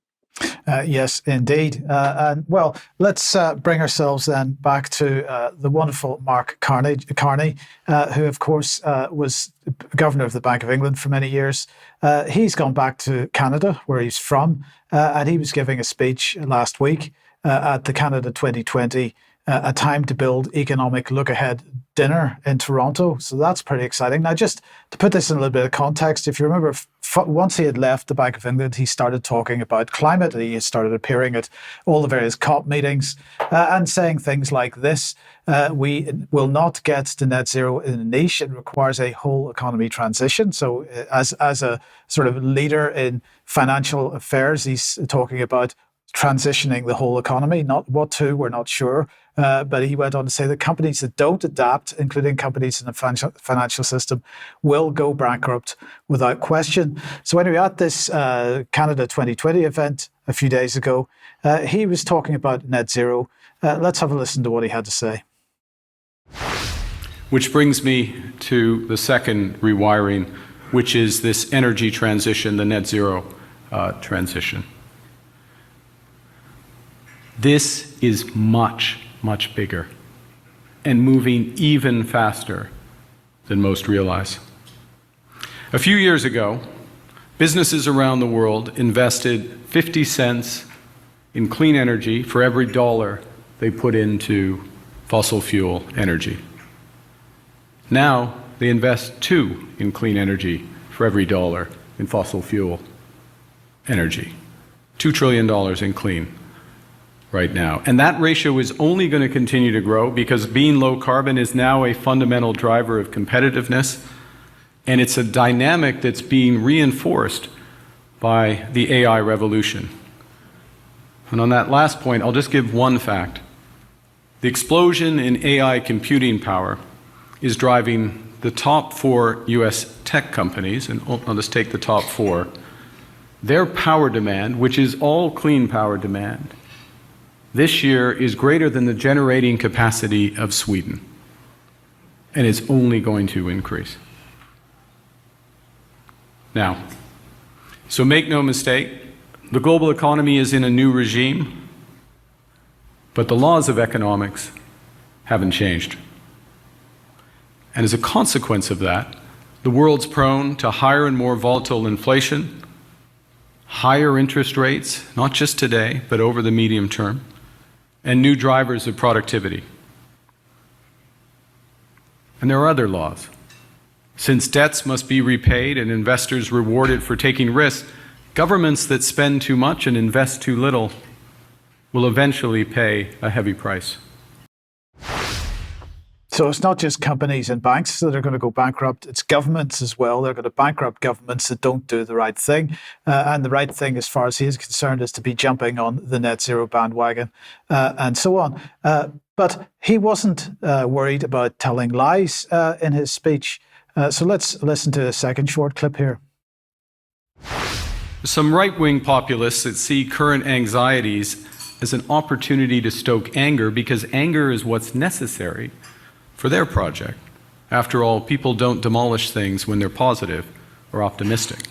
Yes, indeed. And well, let's bring ourselves then back to the wonderful Mark Carney, who, of course, was governor of the Bank of England for many years. He's gone back to Canada, where he's from, and he was giving a speech last week at the Canada 2020 A Time to Build Economic Look-Ahead dinner in Toronto. So that's pretty exciting. Now, just to put this in a little bit of context, if you remember, once he had left the Bank of England, he started talking about climate. He started appearing at all the various COP meetings and saying things like this: we will not get to net zero in a niche. It requires a whole economy transition. So as a sort of leader in financial affairs, he's talking about transitioning the whole economy. Not what to, we're not sure. But he went on to say that companies that don't adapt, including companies in the financial system, will go bankrupt without question. So anyway, at this Canada 2020 event a few days ago, he was talking about net zero. Let's have a listen to what he had to say. Which brings me to the second rewiring, which is this energy transition, the net zero transition. This is much bigger and moving even faster than most realize. A few years ago, businesses around the world invested 50 cents in clean energy for every dollar they put into fossil fuel energy. Now they invest 2 in clean energy for every dollar in fossil fuel energy. $2 trillion in clean right now. And that ratio is only going to continue to grow because being low carbon is now a fundamental driver of competitiveness, and it's a dynamic that's being reinforced by the AI revolution. And on that last point, I'll just give one fact. The explosion in AI computing power is driving the top 4 US tech companies, and I'll just take the top 4, their power demand, which is all clean power demand, this year is greater than the generating capacity of Sweden, and it's only going to increase. Now, so make no mistake, the global economy is in a new regime, but the laws of economics haven't changed. And as a consequence of that, the world's prone to higher and more volatile inflation, higher interest rates, not just today, but over the medium term, and new drivers of productivity. And there are other laws. Since debts must be repaid and investors rewarded for taking risks, governments that spend too much and invest too little will eventually pay a heavy price. So it's not just companies and banks that are going to go bankrupt, it's governments as well. They're going to bankrupt governments that don't do the right thing. And the right thing, as far as he is concerned, is to be jumping on the net zero bandwagon and so on. But he wasn't worried about telling lies in his speech. So let's listen to a second short clip here. Some right-wing populists that see current anxieties as an opportunity to stoke anger because anger is what's necessary for their project. After all, people don't demolish things when they're positive or optimistic.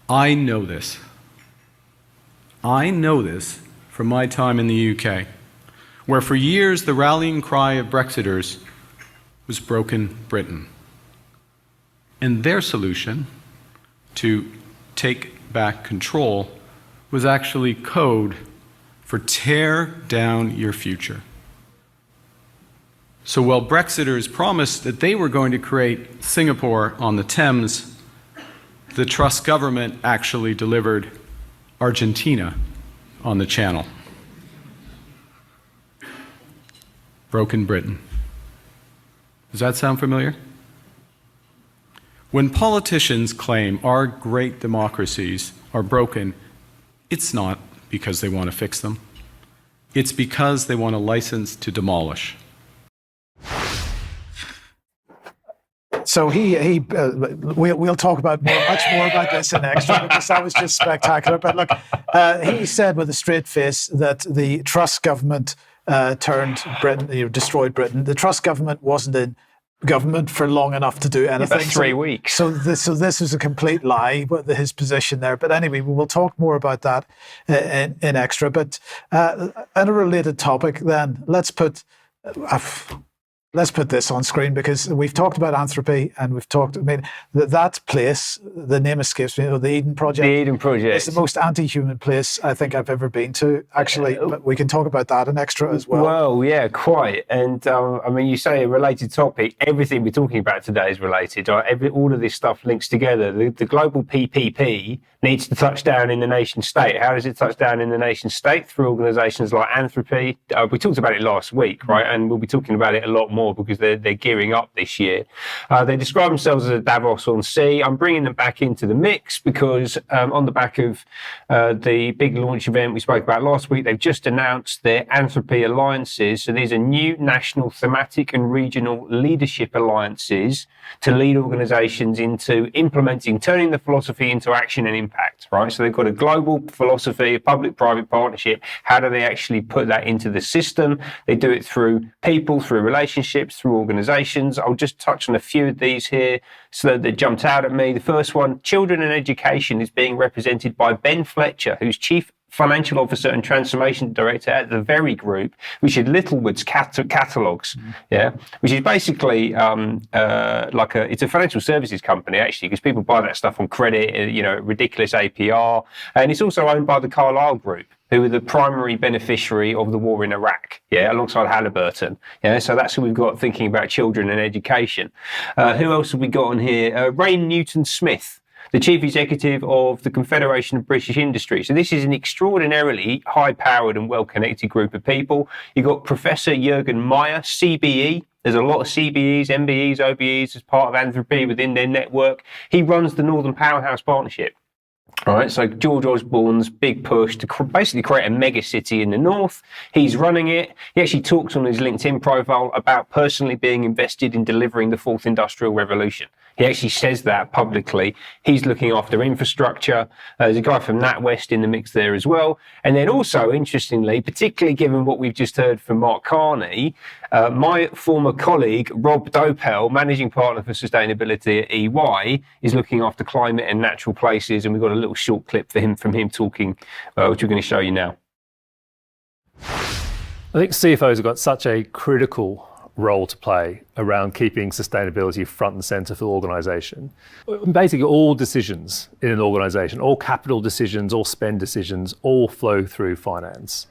I know this. I know this from my time in the UK, where for years the rallying cry of Brexiters was broken Britain. And their solution to take back control was actually code for tear down your future. So while Brexiters promised that they were going to create Singapore on the Thames, the Truss government actually delivered Argentina on the Channel. Broken Britain. Does that sound familiar? When politicians claim our great democracies are broken, it's not because they want to fix them. It's because they want a license to demolish. So we'll talk about much more about this in extra, because that was just spectacular. But look, he said with a straight face that the Truss government turned Britain, destroyed Britain. The Truss government wasn't in government for long enough to do anything. About 3 weeks. So this was a complete lie, his position there. But anyway, we will talk more about that in extra. But on a related topic, then let's put this on screen, because we've talked about Anthropy, and we've talked. I mean, that place, the name escapes me. The Eden Project. The Eden Project. It's the most anti-human place I think I've ever been to. Actually, but we can talk about that in extra as well. Well, yeah, quite. And I mean, you say a related topic. Everything we're talking about today is related. All of this stuff links together. The global PPP needs to touch down in the nation state. How does it touch down in the nation state? Through organisations like Anthropy. We talked about it last week, right? And we'll be talking about it a lot more, because they're gearing up this year. They describe themselves as a Davos on sea. I'm bringing them back into the mix because on the back of the big launch event we spoke about last week, they've just announced their Anthropy alliances. So these are new national, thematic and regional leadership alliances to lead organisations into implementing, turning the philosophy into action and impact, right? So they've got a global philosophy, a public-private partnership. How do they actually put that into the system? They do it through people, through relationships, through organisations. I'll just touch on a few of these here so that jumped out at me. The first one, children and education, is being represented by Ben Fletcher, who's Chief Financial Officer and Transformation Director at the Very Group, which is Littlewood's catalogues, which is basically it's a financial services company, actually, because people buy that stuff on credit, ridiculous APR. And it's also owned by the Carlyle Group, who are the primary beneficiary of the war in Iraq, alongside Halliburton. So that's who we've got thinking about children and education. Who else have we got on here? Rain Newton-Smith, the Chief Executive of the Confederation of British Industry. So this is an extraordinarily high-powered and well-connected group of people. You've got Professor Jürgen Meyer, CBE. There's a lot of CBEs, MBEs, OBEs as part of Anthropy within their network. He runs the Northern Powerhouse Partnership. All right, so George Osborne's big push to basically create a mega city in the north. He's running it. He actually talks on his LinkedIn profile about personally being invested in delivering the fourth industrial revolution. He actually says that publicly. He's looking after infrastructure. There's a guy from NatWest in the mix there as well. And then also, interestingly, particularly given what we've just heard from Mark Carney, my former colleague, Rob Dopel, Managing Partner for Sustainability at EY, is looking after climate and natural places. And we've got a little short clip from him talking, which we're going to show you now. I think CFOs have got such a critical role to play around keeping sustainability front and center for the organization. Basically, all decisions in an organization, all capital decisions, all spend decisions, all flow through finance.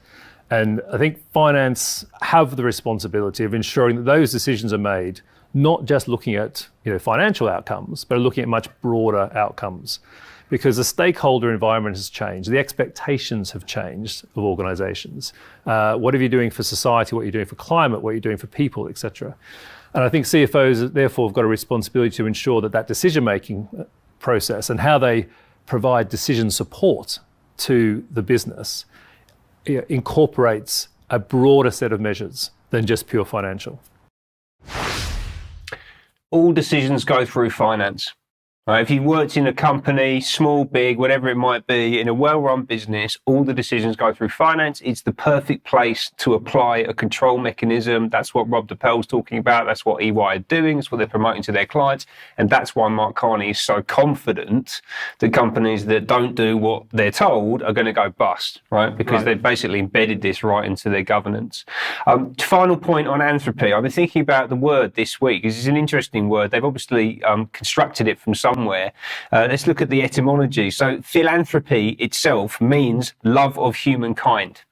And I think finance have the responsibility of ensuring that those decisions are made, not just looking at financial outcomes, but looking at much broader outcomes. Because the stakeholder environment has changed, the expectations have changed of organizations. What are you doing for society, what you're doing for climate, what you're doing for people, etc. And I think CFOs therefore have got a responsibility to ensure that decision-making process and how they provide decision support to the business incorporates a broader set of measures than just pure financial. All decisions go through finance. Right, if you worked in a company, small, big, whatever it might be, in a well-run business, all the decisions go through finance. It's the perfect place to apply a control mechanism. That's what Rob Dopel's talking about. That's what EY are doing. That's what they're promoting to their clients. And that's why Mark Carney is so confident that companies that don't do what they're told are going to go bust, right? Because they've basically embedded this right into their governance. Final point on Anthropy. I've been thinking about the word this week. This is an interesting word. They've obviously constructed it from somewhere. Let's look at the etymology. So philanthropy itself means love of humankind.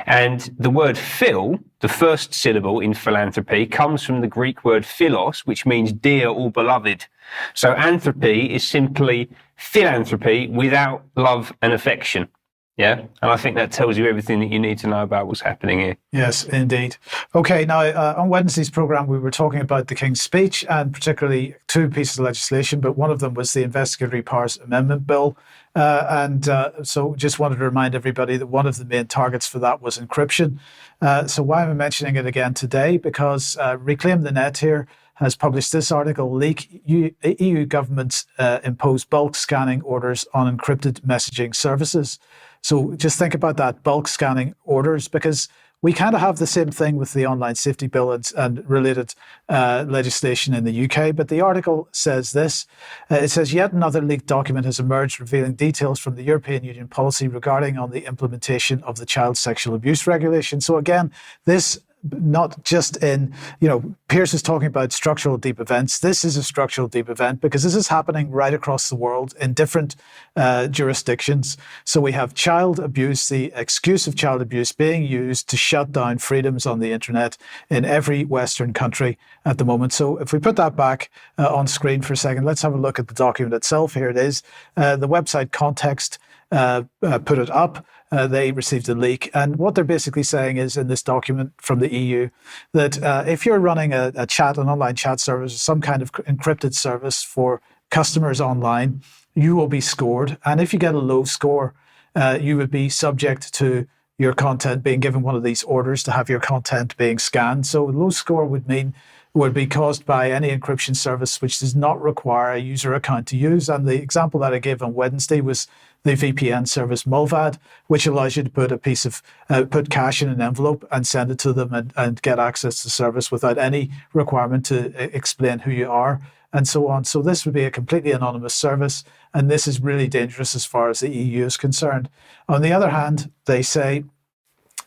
And the word phil, the first syllable in philanthropy, comes from the Greek word philos, which means dear or beloved. So anthropy is simply philanthropy without love and affection. Yeah, and I think that tells you everything that you need to know about what's happening here. Yes, indeed. Okay, now on Wednesday's programme, we were talking about the King's Speech and particularly two pieces of legislation, but one of them was the Investigatory Powers Amendment Bill. So just wanted to remind everybody that one of the main targets for that was encryption. So why am I mentioning it again today? Because Reclaim the Net here has published this article, Leak, EU governments impose bulk scanning orders on encrypted messaging services. So just think about that, bulk scanning orders, because we kind of have the same thing with the online safety bill and related legislation in the UK. But the article says this. It says, yet another leaked document has emerged revealing details from the European Union policy regarding on the implementation of the child sexual abuse regulation. So again, this not just in, Piers is talking about structural deep events. This is a structural deep event because this is happening right across the world in different jurisdictions. So we have child abuse, the excuse of child abuse being used to shut down freedoms on the internet in every Western country at the moment. So if we put that back on screen for a second, let's have a look at the document itself. Here it is. The website Context put it up. They received a leak. And what they're basically saying is in this document from the EU that if you're running an online chat service, some kind of encrypted service for customers online, you will be scored. And if you get a low score, you would be subject to your content being given one of these orders to have your content being scanned. So a low score would be caused by any encryption service which does not require a user account to use. And the example that I gave on Wednesday was the VPN service Mulvad, which allows you to put cash in an envelope and send it to them and get access to the service without any requirement to explain who you are and so on. So this would be a completely anonymous service, and this is really dangerous as far as the EU is concerned. On the other hand, they say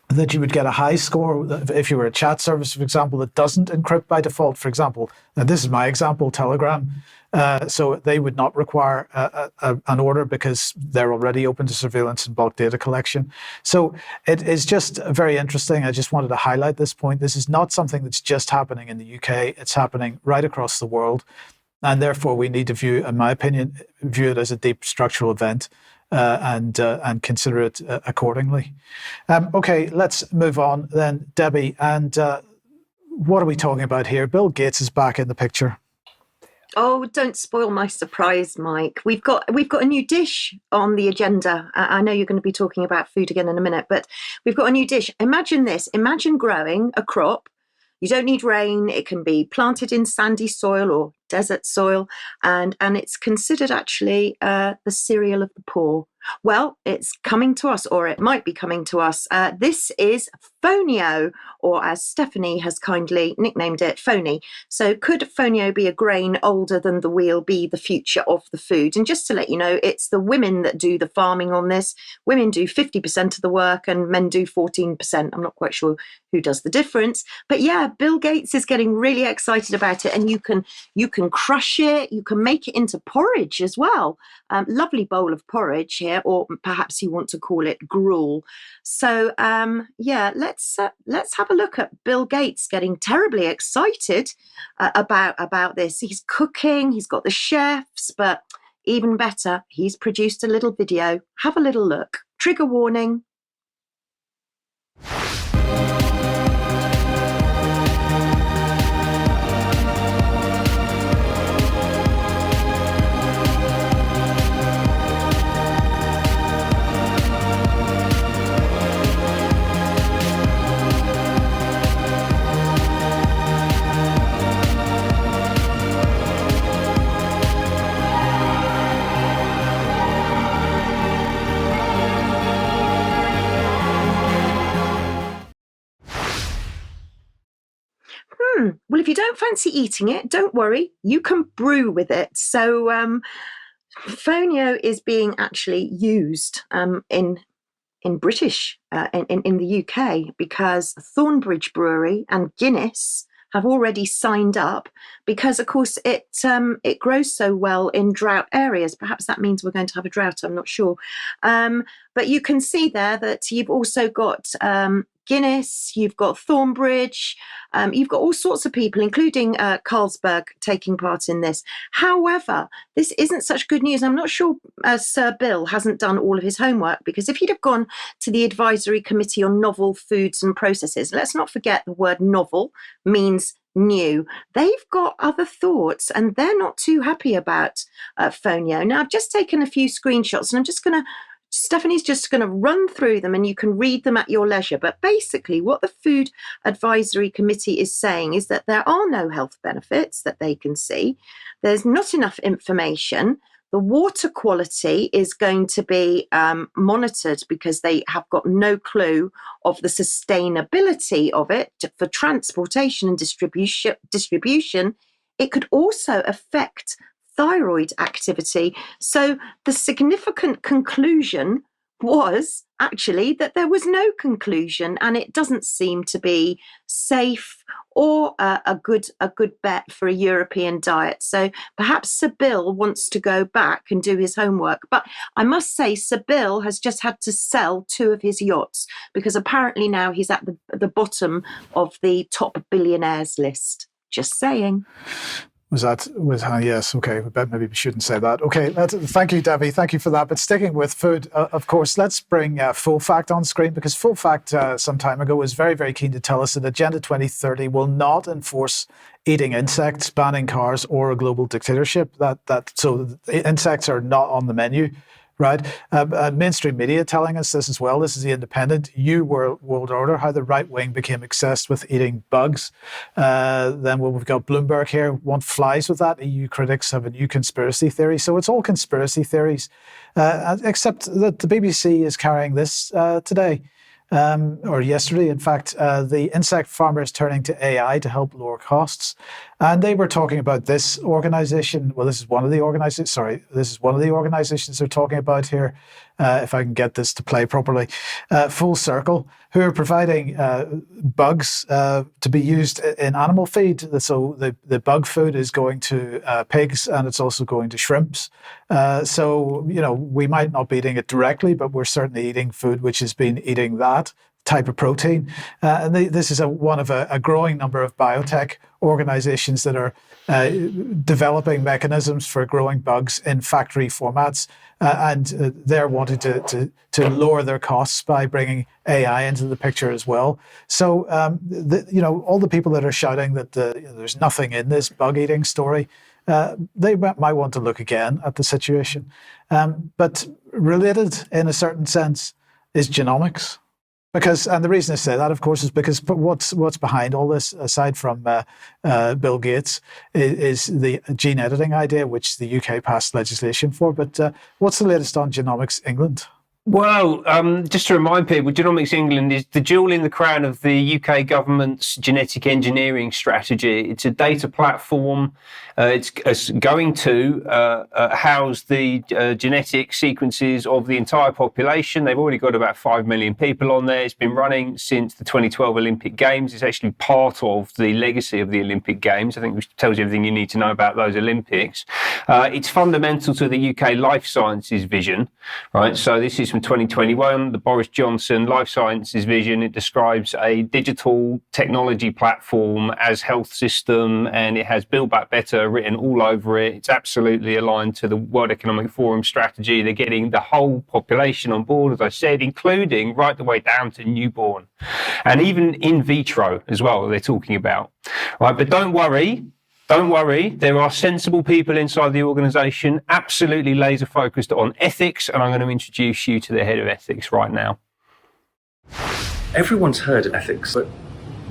that you would get a high score if you were a chat service, for example, that doesn't encrypt by default. For example, and this is my example, Telegram. So they would not require an order because they're already open to surveillance and bulk data collection. So it is just very interesting. I just wanted to highlight this point. This is not something that's just happening in the UK. It's happening right across the world. And therefore, we need to view, in my opinion, it as a deep structural event. And consider it accordingly. Okay, let's move on then, Debbie. And what are we talking about here? Bill Gates is back in the picture. Oh, don't spoil my surprise, Mike. We've got a new dish on the agenda. I know you're going to be talking about food again in a minute, but we've got a new dish. Imagine this. Imagine growing a crop. You don't need rain. It can be planted in sandy soil or desert soil, and it's considered actually the cereal of the poor. Well, it's coming to us, or it might be coming to us. This is Fonio, or as Stephanie has kindly nicknamed it, Phony. So could Fonio be a grain older than the wheel be the future of the food? And just to let you know, it's the women that do the farming on this. Women do 50% of the work and men do 14%. I'm not quite sure who does the difference. But yeah, Bill Gates is getting really excited about it, and you can crush it. You can make it into porridge as well. Lovely bowl of porridge here, or perhaps you want to call it gruel. So yeah, let's have a look at Bill Gates getting terribly excited about this. He's cooking. He's got the chefs, but even better, he's produced a little video. Have a little look. Trigger warning. Well, if you don't fancy eating it, don't worry. You can brew with it. So Fonio is being actually used in British, in the UK, because Thornbridge Brewery and Guinness have already signed up because, of course, it grows so well in drought areas. Perhaps that means we're going to have a drought. I'm not sure. But you can see there that you've also got Guinness, you've got Thornbridge, you've got all sorts of people, including Carlsberg, taking part in this. However, this isn't such good news. I'm not sure Sir Bill hasn't done all of his homework, because if he'd have gone to the Advisory Committee on Novel Foods and Processes, let's not forget the word novel means new. They've got other thoughts, and they're not too happy about Fonio. Now, I've just taken a few screenshots, and I'm just going to Stephanie's just going to run through them and you can read them at your leisure. But basically, what the Food Advisory Committee is saying is that there are no health benefits that they can see. There's not enough information. The water quality is going to be monitored because they have got no clue of the sustainability of it for transportation and distribution. It could also affect thyroid activity. So the significant conclusion was actually that there was no conclusion, and it doesn't seem to be safe or a good bet for a European diet. So perhaps Sir Bill wants to go back and do his homework. But I must say, Sir Bill has just had to sell 2 of his yachts because apparently now he's at the bottom of the top billionaires list. Just saying. Yes, okay, but maybe we shouldn't say that. Okay, thank you, Debbie, thank you for that. But sticking with food, of course, let's bring Full Fact on screen, because Full Fact some time ago was very, very keen to tell us that Agenda 2030 will not enforce eating insects, banning cars, or a global dictatorship. So insects are not on the menu. Right. Mainstream media telling us this as well. This is The Independent. World Order, how the right wing became obsessed with eating bugs. Then we've got Bloomberg here. One flies with that. EU critics have a new conspiracy theory. So it's all conspiracy theories, except that the BBC is carrying this today. Or yesterday, in fact, the insect farmers turning to AI to help lower costs. And they were talking about this organization. Well, this is one of the organizations. This is one of the organizations they're talking about here. If I can get this to play properly, Full Circle, who are providing bugs to be used in animal feed. So the bug food is going to pigs, and it's also going to shrimps. So, we might not be eating it directly, but we're certainly eating food which has been eating that type of protein. And this is one of a growing number of biotech organizations that are developing mechanisms for growing bugs in factory formats. And they're wanting to lower their costs by bringing AI into the picture as well. So, all the people that are shouting that there's nothing in this bug eating story, they might want to look again at the situation. But related in a certain sense is genomics. And the reason I say that, of course, is because what's behind all this, aside from Bill Gates, is the gene editing idea, which the UK passed legislation for. But what's the latest on Genomics England? Well, just to remind people, Genomics England is the jewel in the crown of the UK government's genetic engineering strategy. It's a data platform. It's going to house the genetic sequences of the entire population. They've already got about 5 million people on there. It's been running since the 2012 Olympic Games. It's actually part of the legacy of the Olympic Games. I think it tells you everything you need to know about those Olympics. It's fundamental to the UK life sciences vision, right? So this is from 2021, the Boris Johnson Life Sciences Vision. It describes a digital technology platform as health system, and it has Build Back Better written all over it. It's absolutely aligned to the World Economic Forum strategy. They're getting the whole population on board, as I said, including right the way down to newborn, and even in vitro as well, they're talking about. Right, but don't worry, there are sensible people inside the organisation, absolutely laser focused on ethics, and I'm going to introduce you to the head of ethics right now. Everyone's heard of ethics, but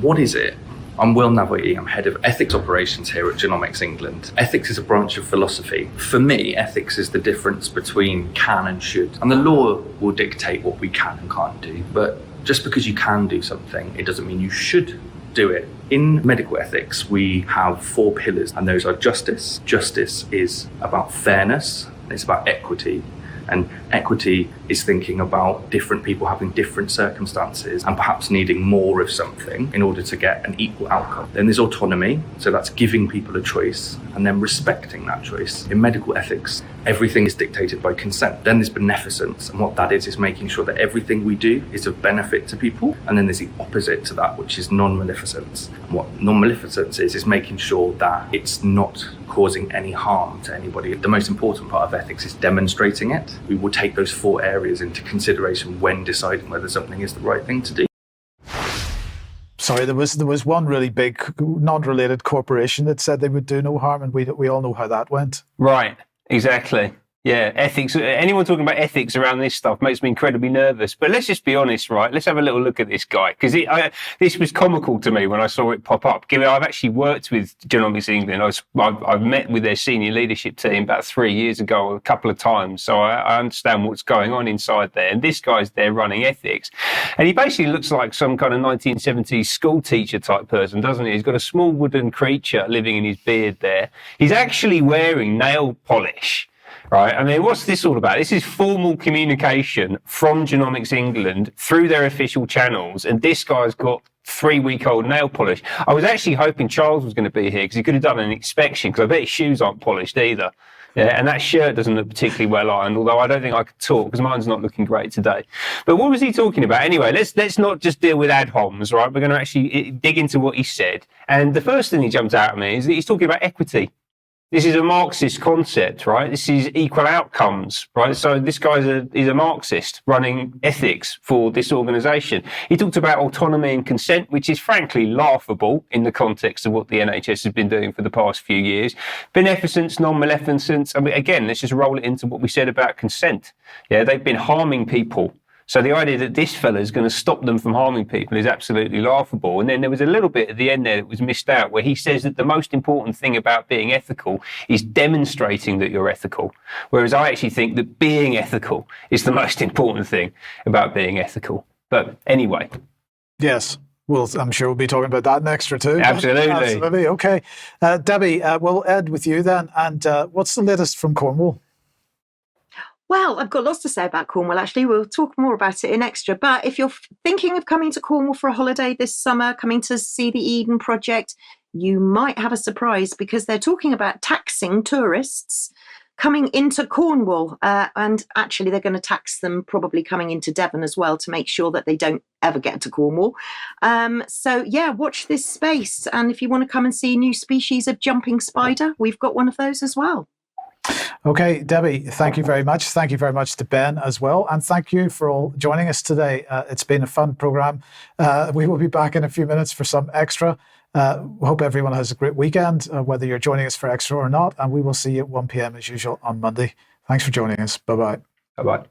what is it? I'm Will Navoy, I'm head of ethics operations here at Genomics England. Ethics is a branch of philosophy. For me, ethics is the difference between can and should. And the law will dictate what we can and can't do, but just because you can do something, it doesn't mean you should do it. In medical ethics, we have 4 pillars, and those are justice. Justice is about fairness, it's about equity. And equity is thinking about different people having different circumstances and perhaps needing more of something in order to get an equal outcome. Then there's autonomy, so that's giving people a choice and then respecting that choice. In medical ethics, everything is dictated by consent. Then there's beneficence, and what that is making sure that everything we do is of benefit to people. And then there's the opposite to that, which is non-maleficence. And what non-maleficence is making sure that it's not causing any harm to anybody. The most important part of ethics is demonstrating it. We will take those 4 areas into consideration when deciding whether something is the right thing to do. Sorry, there was one really big, non-related corporation that said they would do no harm, and we all know how that went. Right, exactly. Yeah, ethics. Anyone talking about ethics around this stuff makes me incredibly nervous. But let's just be honest, right? Let's have a little look at this guy, because this was comical to me when I saw it pop up. Given I've actually worked with Genomics England, I've met with their senior leadership team about 3 years ago a couple of times, so I understand what's going on inside there. And this guy's there running ethics, and he basically looks like some kind of 1970s school teacher type person, doesn't he? He's got a small wooden creature living in his beard there. He's actually wearing nail polish. Right, I mean, what's this all about? This is formal communication from Genomics England through their official channels, and this guy's got 3-week-old nail polish. I was actually hoping Charles was going to be here because he could have done an inspection, because I bet his shoes aren't polished either. Yeah, and that shirt doesn't look particularly well ironed, although I don't think I could talk because mine's not looking great today. But what was he talking about? Anyway, let's not just deal with ad homs, right? We're going to actually dig into what he said. And the first thing he jumped out at me is that he's talking about equity. This is a Marxist concept, right? This is equal outcomes, right? So this guy's a Marxist running ethics for this organisation. He talked about autonomy and consent, which is frankly laughable in the context of what the NHS has been doing for the past few years. Beneficence, non-maleficence. I mean, again, let's just roll it into what we said about consent. Yeah, they've been harming people. So the idea that this fella is going to stop them from harming people is absolutely laughable. And then there was a little bit at the end there that was missed out, where he says that the most important thing about being ethical is demonstrating that you're ethical. Whereas I actually think that being ethical is the most important thing about being ethical. But anyway. Yes. Well, I'm sure we'll be talking about that next or two. Absolutely. Absolutely. Okay. Debbie, we'll end with you then. And what's the latest from Cornwall? Well, I've got lots to say about Cornwall, actually. We'll talk more about it in extra. But if you're thinking of coming to Cornwall for a holiday this summer, coming to see the Eden Project, you might have a surprise, because they're talking about taxing tourists coming into Cornwall. And actually, they're going to tax them probably coming into Devon as well, to make sure that they don't ever get to Cornwall. So, yeah, watch this space. And if you want to come and see new species of jumping spider, we've got one of those as well. Okay, Debbie, thank you very much. Thank you very much to Ben as well. And thank you for all joining us today. It's been a fun program. We will be back in a few minutes for some extra. Hope everyone has a great weekend, whether you're joining us for extra or not. And we will see you at 1 p.m. as usual on Monday. Thanks for joining us. Bye-bye. Bye-bye.